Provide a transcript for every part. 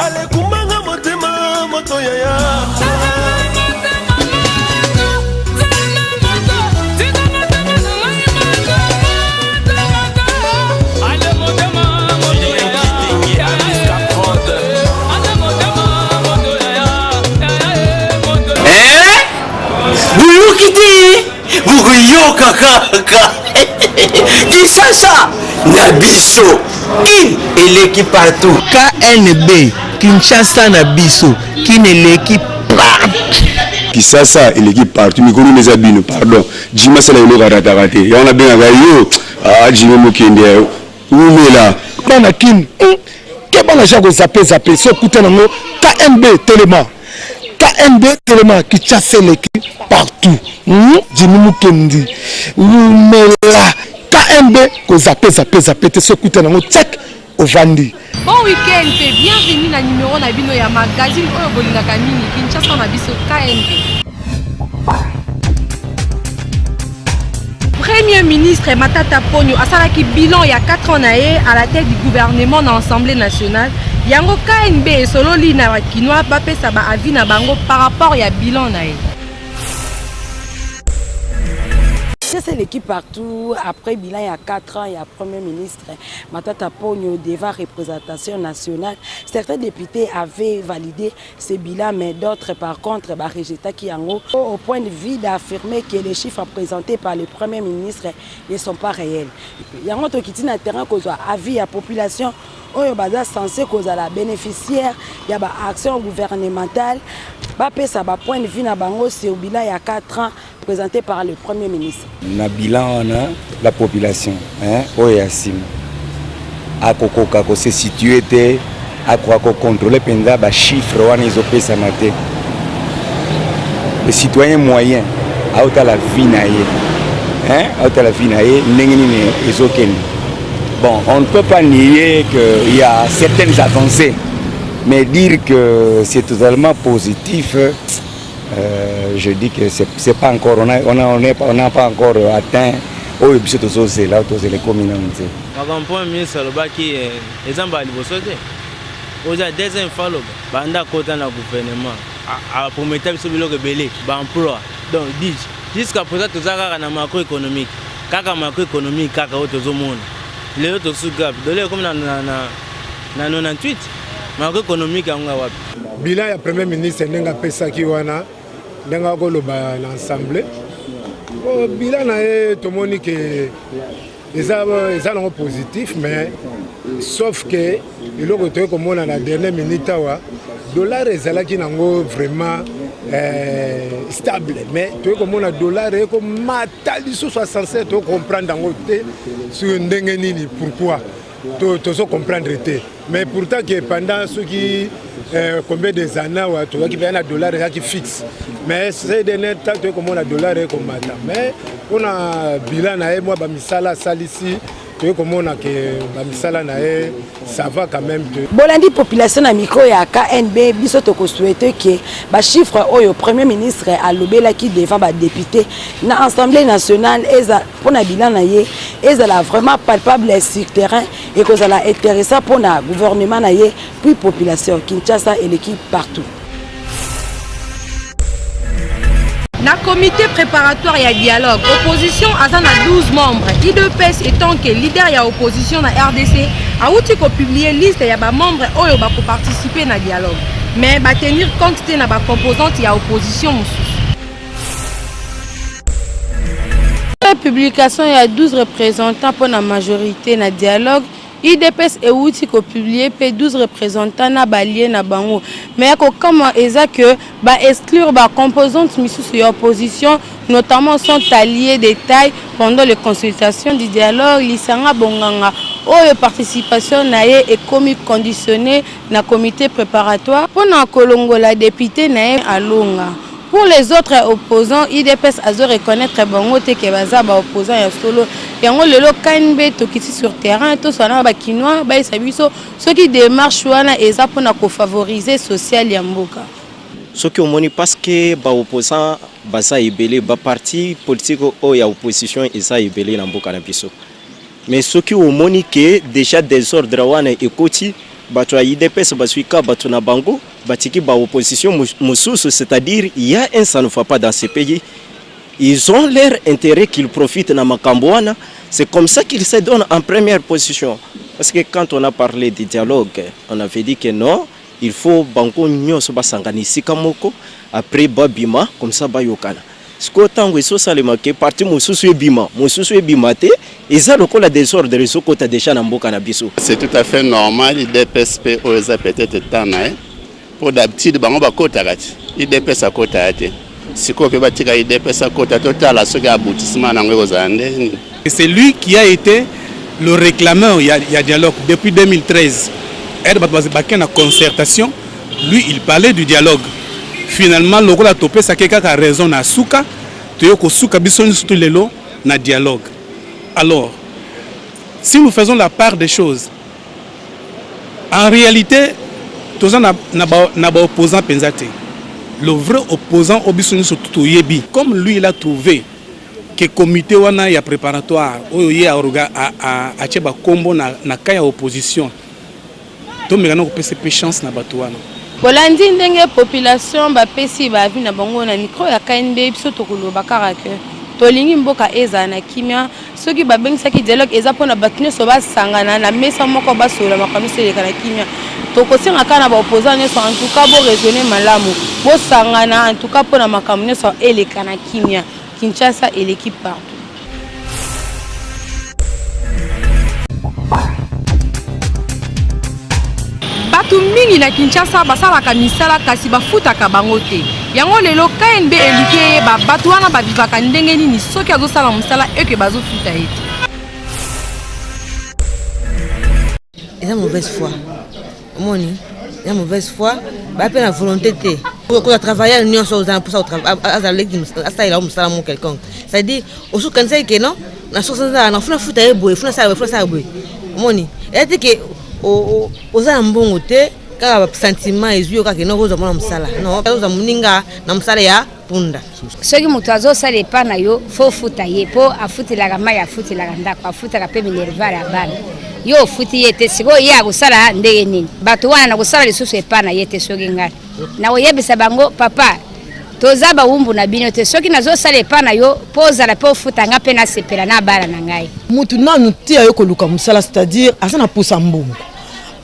Ale kumanga motema moto yaya. Buguyo kaka Kinshasa Nabiso Kin eleki partout KNB Kinshasa Nabiso Kin eleki partout Kinshasa eleki partout mikolo les abino pardon Jima sala ilo karatakate yana benga gayo Jima mokende umela bana kin ke bana jako zape so kuta nango KNB Telema KNB Telema Kinshasa eleki partout Jimmy Mukendi Umela KMB ko zape te so kuta nango check ovandi. Bon week-end et bienvenue na numéro na bino ya magazine oyo bolingaka nini Kinshasa na biso KMB. Premier ministre Matata Ponyo asalaki bilan ya 4 ans na ye à la tête du gouvernement dans l'Assemblée nationale. Yango KNB solo li na Wakinois bapesa ba avis na bango par rapport ya bilan na ye. C'est l'équipe partout. Après bilan, il y a 4 ans, il y a Premier ministre Matata Ponyo devant représentation nationale. Certains députés avaient validé ce bilan, mais d'autres, par contre, rejeté qui en haut, au point de vue d'affirmer que les chiffres présentés par le Premier ministre ne sont pas réels. Il y a un autre qui dit que terrain qu'on soit avis à la population, on est censé cause à la bénéficiaire, il y a une action gouvernementale. Ça va point de vue na bango c'est au bilan il y a 4 ans présenté par le Premier ministre. Na bilan on a la population oyasim a kokoka ko se situer te a ko contrôler penza ba chiffre wana izopesa maté. Le citoyen moyen a auta la vie na ye auta la vie na ye ndengeni ezokeni. Bon, on ne peut pas nier qu'il y a certaines avancées. Mais dire que c'est totalement positif, je dis que c'est pas encore, on n'a pas encore atteint au but de là les communautés. Par point ministre Lobaki exemple à l'Ivosoté. Aujourd'hui deuxième fois banda côté na gouvernement a promettre sur le rebelle emploi. Donc dit jusqu'à présent tout ça na macroéconomique. Kaka macroéconomique kaka auto monde. Les autres sous-gap donné comme na 98. Macroéconomique anga wapi. Bilan ya Premier ministre ndenga pesa ki wana ndenga koloba l'ensemble. Bilan na tomoni que eza non positif mais sauf que il a comme on a la dernière minute wa dollar ezalaki nango vraiment stable mais tu comme on a dollar et comme matali 67 tu comprendre dango te sur ndenge nini pourquoi tu so comprendre te mais pourtant que pendant ceux qui combien des années tu vois qui vient un dollar qui fixe mais c'est dernier temps tu comme on a dollar et comme matin mais on a bilan na moi ba misala salisi tu comme on a que ba misala na ça va quand même de bolandi population na micro ya KNB biso to ko souhaiter que ba chiffre oyo premier ministre a lobela qui devant ba député na assemblée nationale eza pour na bilan na ye ezala vraiment palpable sur terrain et que ça la intéressant pour na gouvernement na ye puis population Kinshasa et l'équipe partout. Na comité préparatoire et dialogue, opposition a 12 membres. IDPS étant que leader ya opposition na RDC a outi ko publier liste ya ba membres oyo ba ko participer na dialogue. Mais ba tenir compte de na ba composante ya opposition mususu. La publication il y a 12 représentants pour la majorité na dialogue. IDPS et outil ko publié p 12 représentants na balié na bango mais comment eza que ba exclure ba composante misusu ya opposition notamment sont alliés des tailles pendant les consultations du dialogue lisanga bonganga oyo participation na ye est commis conditionné na comité préparatoire pour na kolongola député na ye alonga. Pour les autres opposants, IDPS a reconnaître bango te ke baza ba opposant ya solo. Yango lelo KNB tokiti sur terrain to sona ba kinois ba isabiso ceux qui démarche wana eza pona ko favoriser social ya mboka. Ce qui omoni parce que ba opposant baza ebele ba parti politique o ya opposition eza ebele na mboka na biso. Mais ce qui omoni que déjà désordre wana ekoti bato ya IDPS basuika bato na bango batiki ba opposition mususu, c'est-à-dire il y a un ça ne va pas dans ce pays. Ils ont leur intérêt qu'ils profitent na makamboana. C'est comme ça qu'ils se donnent en première position. Parce que quand on a parlé de dialogue, on avait dit que non, il faut bango nyonso basangani kamoko après babima comme ça bayokana. Ce qu'autant que ça le marqué parti mususu ebima te eza lokola désordre réseau kota déjà na mboka na biso. C'est tout à fait normal, IDPSP oza peut-être tana pour d'habitude bango bakota kati. IDPS akota ate. Siko pe batika IDPS akota total ce ga aboutissement na ngwe kozande. C'est lui qui a été le réclameur, il y a dialogue depuis 2013. La concertation, lui il parlait du dialogue. Finalement, le rôle topé ça quelqu'un a raison na souka, teyoko souka bisoni surtout lelo na dialogue. Alors, si nous faisons la part des choses, en réalité, tous na opposant penzate. Le vrai opposant au bisoni surtout yebi, comme lui il a trouvé que comité wana ya préparatoire oyo ya oruga a cheba kombo na kaya opposition. Donc maintenant on peut se chance na bato wana. Bolandi ndenge population bapesi ba vi na bango na micro ya KNB biso tokoloba karake. Tolingi mboka eza na kimia soki babengisaki dialogue eza pona batine so basangana na mesa moko basola makamisi eleka na kimia. Tokosenga kana ba opposant nyonso en tout cas bo raisonner malamu. Bo sangana en tout cas pona makamisi nyonso eleka na kimia. Kinshasa et l'équipe partout. Batu mingi na Kinshasa basalaka misala kasi bafutaka bango te. Yango lelo KNB eluki ba batu wana ba vivaka ndenge nini soki azosala musala eke bazofuta ete. Eza mauvaise foi. Moni, eza mauvaise foi, ba pe na volonté te. Pour travailler à l'union sur pour ça au quelconque. C'est-à-dire, au sous quand c'est que non, na soixante na funa futa eboe, funa sa eboe. Moni, et dit que aux ambongo te ka sentiment ezio ka que non oza mona musala. Non, oza muninga na musala ya punda. Soki mutu azosala epa na yo fo futa ye po afutilaka mai afutilaka ndako afutaka pe minerval ya bana. Yo futi yete siko ye akosala ndenge nini. Bato wana na kosala lisusu epa na yete soki ngani. Na oyebisa bango papa toza bawumbu na bino te soki nazosala epa na yo pozala po futa nga pe na sepela na bana na ngai. Mutu nanu ti ayo koluka musala, c'est-à-dire asana posa mbongo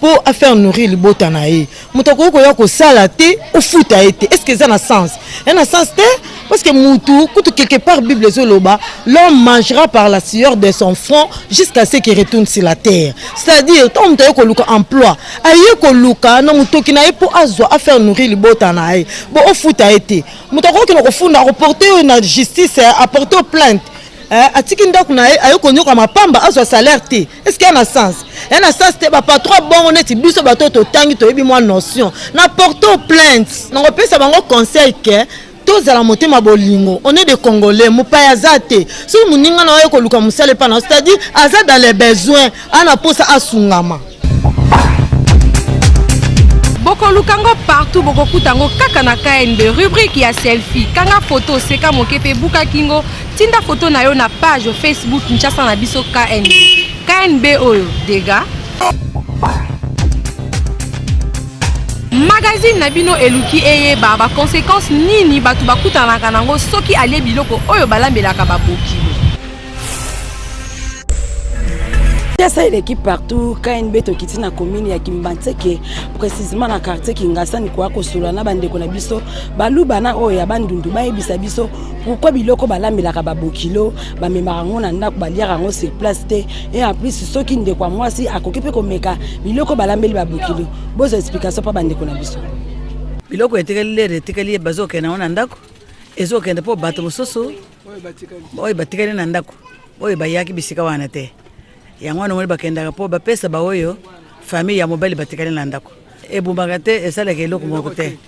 pour faire nourrir le botanae. Mutu ko ya ko sala te o futa ete. Est-ce que ça a sens? Un sens te parce que mutu kutu quelque part Bible zoloba, l'homme mangera par la sueur de son front jusqu'à ce qu'il retourne sur la terre. C'est-à-dire tant mutu ko luka emploi, ayo ko luka na mutu ki na po azwa a faire nourrir le botanae. Bo o futa ete. Mutu ko ki no ko funda reporter na justice apporter plainte. Atiki ndako na ayo konyoka mapamba azwa salaire te. Est-ce qu'il y a un sens? Il y a un sens te ba patron bon on est biso bato to tangi to yebi moi notion. Na porter plainte. Na repesa bango conseil que tous à la montée ma bolingo. On est des Congolais, mupaya zate. Si muninga na ayo ko luka musale pa na, c'est-à-dire aza dans les besoins, ana posa asungama. Boko lukango partout boko kutango kaka na KNB rubrique ya selfie kanga photo seka mokepe buka kingo tinda photo na yo na page Facebook Kinshasa na biso KNB oyo dega magazine na bino eluki eyeba ba conséquences nini batu bakutana kanango soki alie biloko oyo balambelaka baboki. Ça l'équipe partout KNB tokiti na commune ya Kimbantseke précisément na quartier Kingasa ni kwa kosola na bandeko na biso baluba na oyo ya bandundu bayebisa biso pourquoi biloko balambelaka babokilo bamemarango na ndako baliarango sur place te et en plus soki ndeko mwasi akokipe komeka biloko balambeli babokilo bozo explication pa bandeko na biso biloko etekeli bazoke na ona ndako ezokende po bato mososo oyo batikali na ndako oyo bayaki bisika wana te yango no moliba kenda po ba pesa ba oyo famille ya mobile batikali na ndako ebumbaka te esalaka eloko moko te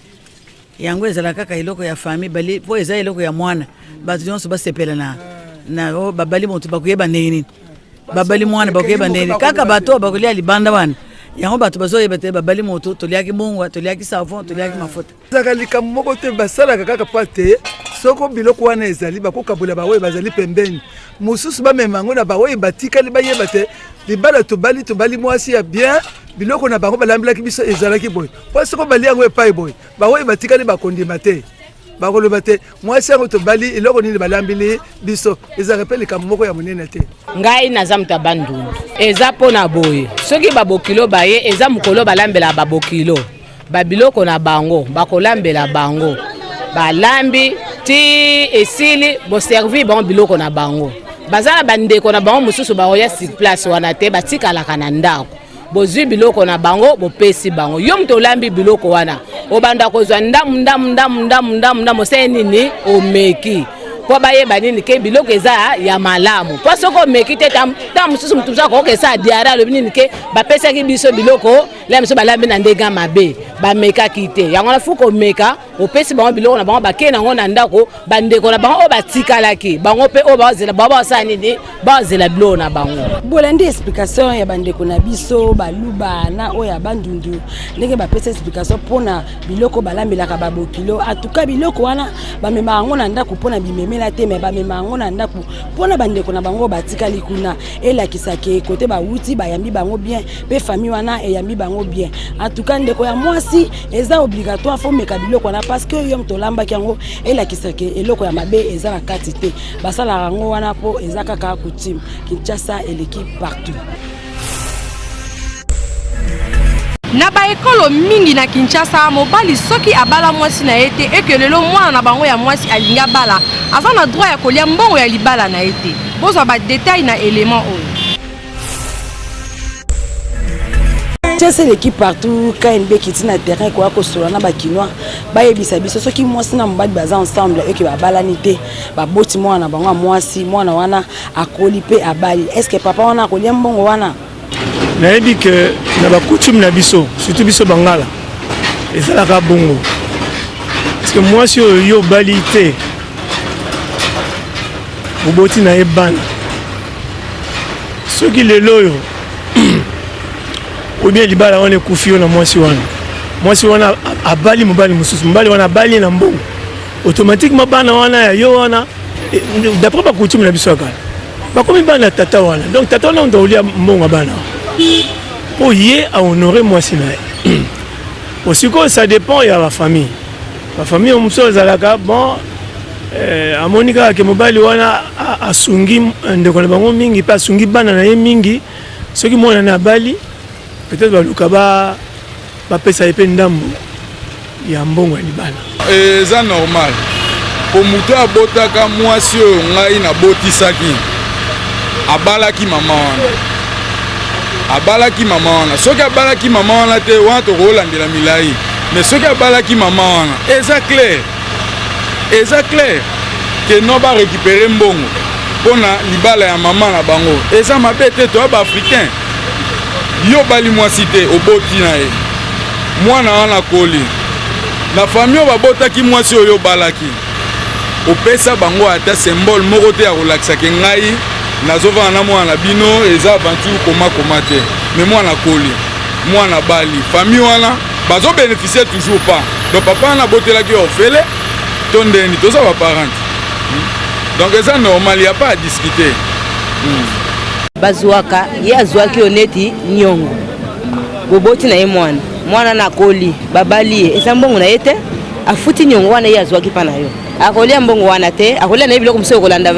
yango ezala kaka eloko ya famille bali po eza eloko ya mwana bato nyonso basepela na babali motu bakuyeba nini babali mwana bakuyeba nini kaka bato bakolia libanda wana yango bato bazoyeba te babali motu toliaki bongwa toliaki savon toliaki mafuta zaka likambo moko te basalaka kaka pate soko biloko wana ezali bakokabula baoyo bazali pembeni mosusu bamema yango na baoyo batikali bayeba te libala tobali mwasi ya bien biloko na bango balambelaki biso ezalaki boye po soko bali yango epai boye baoyo batikali bakondima te bakoloba te mwasi yango tobali eloko nini balambeli biso ezalaka mpe likambo moko ya monene te ngai naza moto ya bandundu eza mpona boye soki babokilo baye eza mokolo balambela babokilo babiloko na bango bakolambela bango balambi ti esili boservi bango biloko na bango baza na bandeko na bango mosusu baoya sur place wana te batikalaka na ndako bozwi biloko na bango bopesi bango yo moto olambi biloko wana obanda kozwa ndamu osali nini omeki po bayeba nini ke biloko eza ya malamu po soko omeki te ta mosusu motu mosusu akokesa adiara alobi nini ke bapesaki biso biloko la mosusu balambi na ndenge mabe bamekaki te yango na fuka omeka opesi bango biloko na bango bakei nango na ndako bandeko na bango oyo batikalaki bango mpe oyo bazela nini bazela biloko na bango bolandi explication ya bandeko na biso baluba na oyo ya bandundu ndenge bapesa explication mpona biloko balambelaka babokilo atuka biloko wana bamema yango na ndako mpona bimemela te me bamema yango na ndako mpona bandeko na bango batikali kuna elakisaki kote bawuti bayambi bango bien mpe famille wana eyambi bango bien atuka ndeko ya mwasi eza obligatoire fo meka biloko wana parce que yo moto olambaki yango elakisaki eloko ya mabe eza na kati te basalaka yango wana mpo eza kaka coutume Kinshasa eleki partout. Na baekolo mingi na Kinshasa mobali soki abala mwasi na ete ekelelo mwana na bango ya mwasi alinga bala aza na droit ya kolia mbongo ya libala na ete bozwa ba détail na élément oyo. C'est l'équipe partout KNB qui tient terrain quoi que sur na bakinois bayebisa biso soki mwasi na mobali baza ensemble et que ba balanité ba boti mwana bango mwasi mwana wana akoli pe abali est-ce que papa wana akolia mbongo wana na dit que na ba coutume na biso surtout biso bangala ezalaka bongo parce que mwasi yo balité oboti na ebana soki lelo ou bien libala wana ekufi yo na mwasi wana abali mobali mosusu mobali wana abali na mbongo automatiquement bana wana ya yo wana d'après ba coutume na biso kala bakomi bana tata wana donc tata wana ndo olia mbongo bana po ye a honorer mwasi na ye aussi que ça dépend ya la famille mosusu ezalaka bon amonika ke mobali wana asungi ndeko na bango mingi pa asungi bana na ye mingi soki mwana na bali peut-être baluka bapesa ye mpe ndambo ya mbongo ya libala eza normal po moto abotaka mwasi oyo ngai nabotisaki abalaki mama wana soki abalaki mama wana te wana tokolandela milai mais soki abalaki mama wana eza clair ke no barécupere mbongo mpona libala ya mama na bango eza mabe te toya baafricain yo bali mwasi te oboti na ye mwana wana koli na famille oyo babotaki mwasi oyo balaki opesa bango ata symbole moko te ya kolakisaki ngai nazovana na mwana na bino eza aventure koma te mais mwana koli mwana bali famille wana bazobénéficier toujours pas donc papa wana abotelaki orfele to ndeni toza baparente donc eza normal ya pas à discuter bazwaka ye azwaki yo neti nyongo boboti na ye mwana na koli babali ye eza mbongo na ye te afuti nyongo wana ye azwaki mpa na yo akolia mbongo wana te akolia na ye biloko mosusu okolanda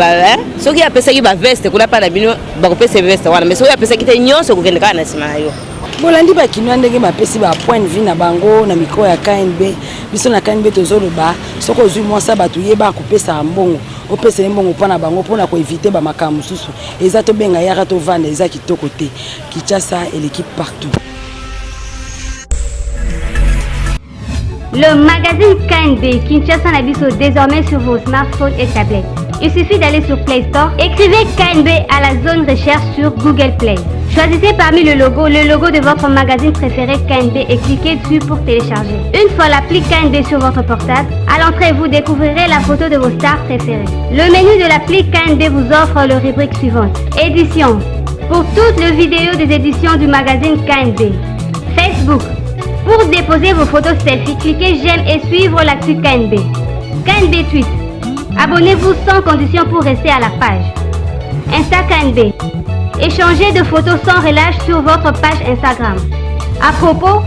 soki apesaki baveste kuna mpa na bino bakopesa veste wana mais soki apesaki te nyonso okokende kaka na nsima na yo bolandi bakinois ndenge bapesi ba point de vue na bango na mikro ya KNB biso na KNB tozoloba soko ozwi mwasa bato yeba akopesa mbongo opesa mbongo mpona bango mpona koevite bamakambo mosusu eza tobenga yaka tovanda eza kitoko te Kinshasa et l'équipe partout. Le magazine KNB Kinshasa Nabiso désormais sur vos smartphones et tablettes. Il suffit d'aller sur Play Store, écrivez KNB à la zone recherche sur Google Play. Choisissez parmi le logo de votre magazine préféré KNB et cliquez dessus pour télécharger. Une fois l'appli KNB sur votre portable, à l'entrée vous découvrirez la photo de vos stars préférées. Le menu de l'appli KNB vous offre le rubrique suivante. Éditions. Pour toutes les vidéos des éditions du magazine KNB. Facebook. Pour déposer vos photos selfie, cliquez j'aime et suivre l'actu KNB. KNB Tweet. Abonnez-vous sans condition pour rester à la page. Insta KNB. Échangez de photos sans relâche sur votre page Instagram. À propos,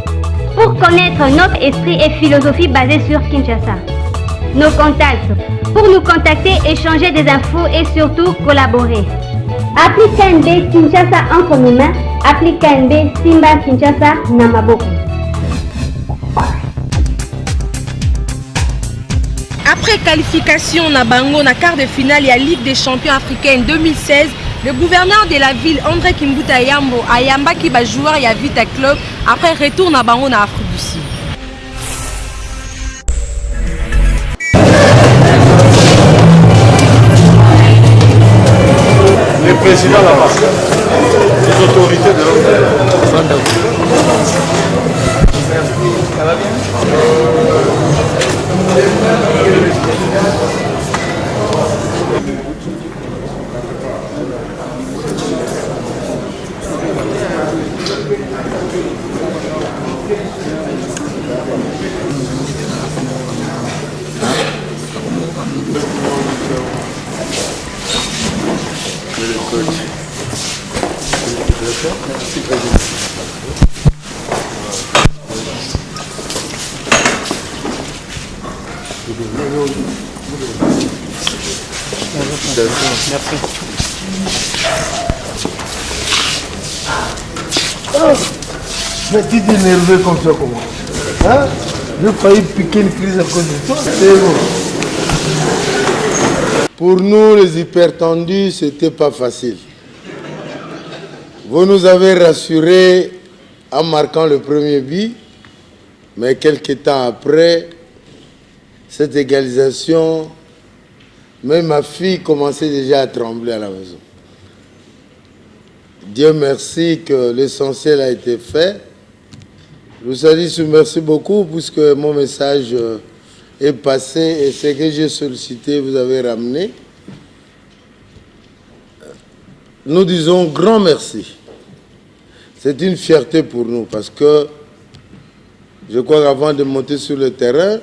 pour connaître notre esprit et philosophie basée sur Kinshasa. Nos contacts. Pour nous contacter, échanger des infos et surtout collaborer. Appli KNB Kinshasa entre nos mains. Appli KNB Simba Kinshasa Namaboko. Après qualification na bango na quart de finale ya Ligue des champions africaine 2016, le gouverneur de la ville André Kimbuta Yambo a yambaki ba joueur ya Vita Club après retour na bango na Afrique du Sud. Le président là-bas, les autorités de l'autre. Ça va bien? Merci. Mais tu t'es énervé comme ça comment? Hein? J'ai failli piquer une crise à cause de toi. C'est bon. Pour nous, les hypertendus, c'était pas facile. Vous nous avez rassurés en marquant le premier but, mais quelques temps après, cette égalisation, même ma fille commençait déjà à trembler à la maison. Dieu merci que l'essentiel a été fait. Vous avez dit merci beaucoup puisque mon message est passé et ce que j'ai sollicité, vous avez ramené. Nous disons grand merci. C'est une fierté pour nous parce que je crois qu'avant de monter sur le terrain,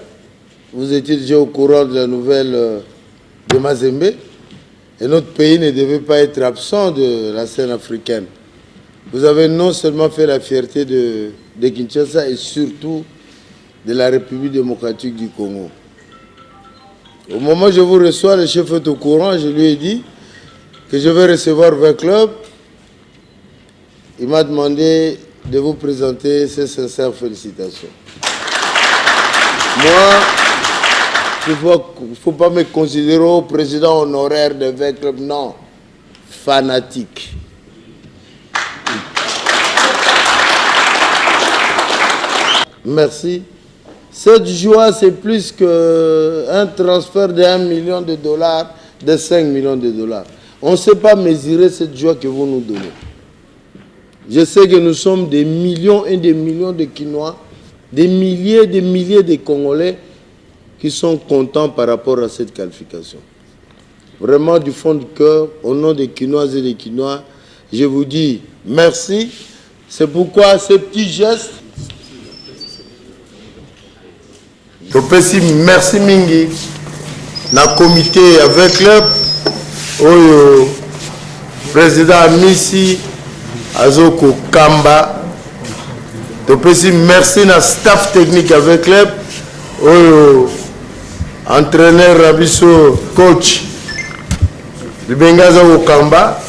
vous étiez déjà au courant de la nouvelle de Mazembe et notre pays ne devait pas être absent de la scène africaine. Vous avez non seulement fait la fierté de Kinshasa et surtout de la République démocratique du Congo. Au moment où je vous reçois, le chef est au courant, je lui ai dit que je vais recevoir 20 clubs. Il m'a demandé de vous présenter ses sincères félicitations. Moi, il ne faut pas me considérer président honoraire de 20 clubs, non, fanatique. Merci. Cette joie, c'est plus qu'un transfert de 1 million de dollars, de 5 millions de dollars. On ne sait pas mesurer cette joie que vous nous donnez. Je sais que nous sommes des millions et des millions de Quinois, des milliers de Congolais qui sont contents par rapport à cette qualification. Vraiment, du fond du cœur, au nom des Quinoises et des Quinois, je vous dis merci. C'est pourquoi ces petits gestes. Merci Mingi, na comité avec le président Missi Azoko Kamba. Merci na staff technique avec le entraîneur Rabiso coach Libengaza Okamba.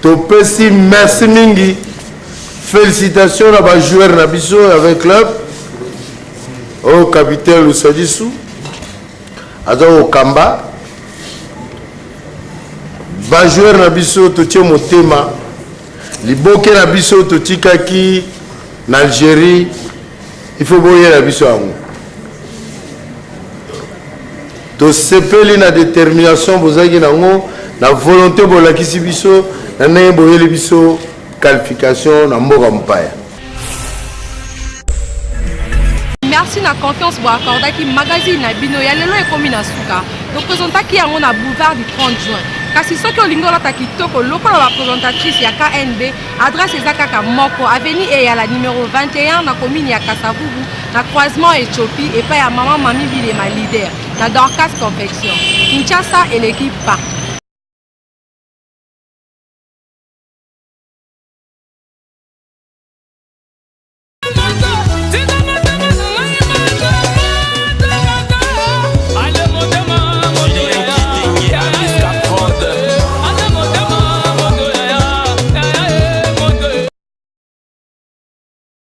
Merci Mingi. Félicitations à la joueur Rabiso avec club. Au capitaine Lusadisu, Azo Kamba, Bajouer Nabiso Totie Motema, Liboke Nabiso Totikaki, Algérie, il faut boyer Nabiso à nous. To sepeli na détermination bozaki nango, na volonté bolakisi biso, na ne boyer biso qualification na mboka mpaya. Merci na confiance pour accorder qui magazine na bino ya lelo ekomi na suka. Donc présentaki yango na boulevard du 30 juin. Kasi soki olingo lata kitoko lokola la présentatrice ya KNB, adresse ezakaka moko avenue et ya la numéro 21 na commune ya Kasavubu, na croisement Éthiopie et pas ya maman Mami Bilema leader. na Dorcas Confection. Kinshasa et l'équipe partout.